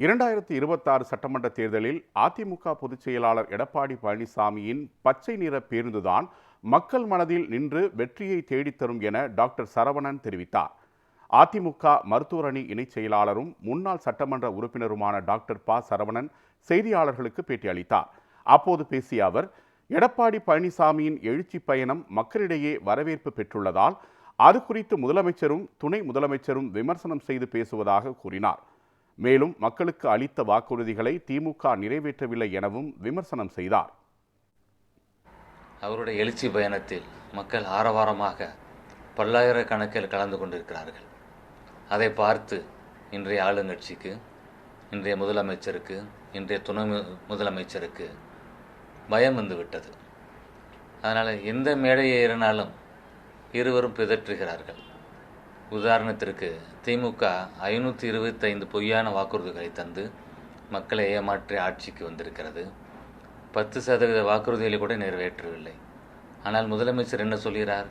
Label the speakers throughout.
Speaker 1: 2026 சட்டமன்ற தேர்தலில் அதிமுக பொதுச் செயலாளர் எடப்பாடி பழனிசாமியின் பச்சை நிற பேருந்துதான் மக்கள் மனதில் நின்று வெற்றியை தேடித்தரும் என டாக்டர் சரவணன் தெரிவித்தார். அதிமுக மருத்துவர் அணி இணைச் செயலாளரும் முன்னாள் சட்டமன்ற உறுப்பினருமான டாக்டர் ப. சரவணன் செய்தியாளர்களுக்கு பேட்டியளித்தார். அப்போது பேசிய அவர், எடப்பாடி பழனிசாமியின் எழுச்சி பயணம் மக்களிடையே வரவேற்பு பெற்றுள்ளதால் அது குறித்து முதலமைச்சரும் துணை முதலமைச்சரும் விமர்சனம் செய்து பேசுவதாக கூறினார். மேலும் மக்களுக்கு அளித்த வாக்குறுதிகளை திமுக நிறைவேற்றவில்லை எனவும் விமர்சனம் செய்தார்.
Speaker 2: அவருடைய எழுச்சி பயணத்தில் மக்கள் ஆரவாரமாக பல்லாயிரக்கணக்கில் கலந்து கொண்டிருக்கிறார்கள். அதை பார்த்து இன்றைய ஆளுங்கட்சிக்கு, இன்றைய முதலமைச்சருக்கு, இன்றைய துணை முதலமைச்சருக்கு பயம் வந்துவிட்டது. அதனால் எந்த மேடையை ஏறினாலும் இருவரும் பிதற்றுகிறார்கள். உதாரணத்திற்கு திமுக 525 பொய்யான வாக்குறுதிகளை தந்து மக்களை ஏமாற்றி ஆட்சிக்கு வந்திருக்கிறது. 10% வாக்குறுதிகளை கூட நிறைவேற்றவில்லை. ஆனால் முதலமைச்சர் என்ன சொல்கிறார்?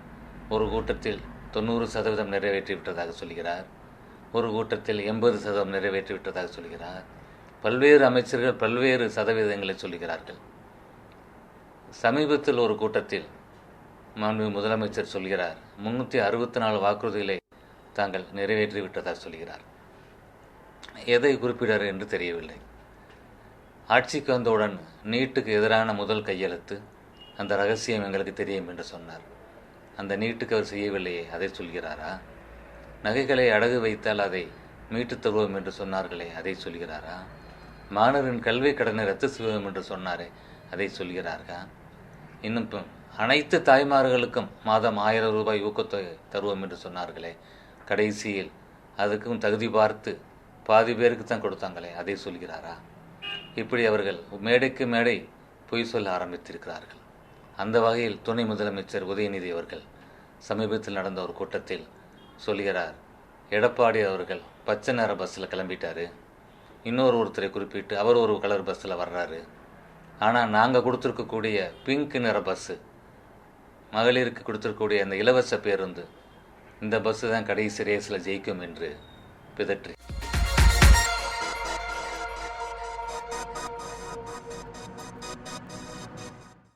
Speaker 2: ஒரு கூட்டத்தில் 90% நிறைவேற்றிவிட்டதாக சொல்கிறார், ஒரு கூட்டத்தில் 80% நிறைவேற்றிவிட்டதாக சொல்கிறார். பல்வேறு அமைச்சர்கள் பல்வேறு சதவீதங்களை சொல்கிறார்கள். சமீபத்தில் ஒரு கூட்டத்தில் முதலமைச்சர் சொல்கிறார் 364 வாக்குறுதிகளை தாங்கள் நிறைவேற்றிவிட்டதாக சொல்கிறார். எதை குறிப்பிடார் என்று தெரியவில்லை. ஆட்சிக்கு வந்தவுடன் நீட்டுக்கு எதிரான முதல் கையெழுத்து, அந்த ரகசியம் எங்களுக்கு தெரியும் என்று சொன்னார். அந்த நீட்டுக்கு அவர் செய்யவில்லையே, அதை சொல்கிறாரா? நகைகளை அடகு வைத்தால் அதை மீட்டுத் தருவோம் என்று சொன்னார்களே, அதை சொல்கிறாரா? மாணவரின் கல்வி கடனை ரத்து செய்வோம் என்று சொன்னாரே, அதை சொல்கிறாரா? இன்னும் அனைத்து தாய்மார்களுக்கும் மாதம் 1000 ரூபாய் ஊக்கத்தொகை தருவோம் என்று சொன்னார்களே, கடைசியில் அதுக்கும் தகுதி பார்த்து பாதி பேருக்கு தான் கொடுத்தாங்களே, அதை சொல்கிறாரா? இப்படி அவர்கள் மேடைக்கு மேடை பொய் சொல்ல ஆரம்பித்திருக்கிறார்கள். அந்த வகையில் துணை முதலமைச்சர் உதயநிதி அவர்கள் சமீபத்தில் நடந்த ஒரு கூட்டத்தில் சொல்கிறார், எடப்பாடி அவர்கள் பச்சை நிற பஸ்ஸில் கிளம்பிட்டாரு, ஒருத்தரை குறிப்பிட்டு அவர் ஒரு கலர் பஸ்ஸில் வர்றாரு, ஆனால் நாங்கள் கொடுத்துருக்கக்கூடிய பிங்க் நிற பஸ்ஸு, மகளிருக்கு கொடுத்துருக்கக்கூடிய அந்த இலவச பேருந்து, இந்த பஸ்ஸு தான் கடைசி ரேஸில் ஜெயிக்கும் என்று பிதற்றி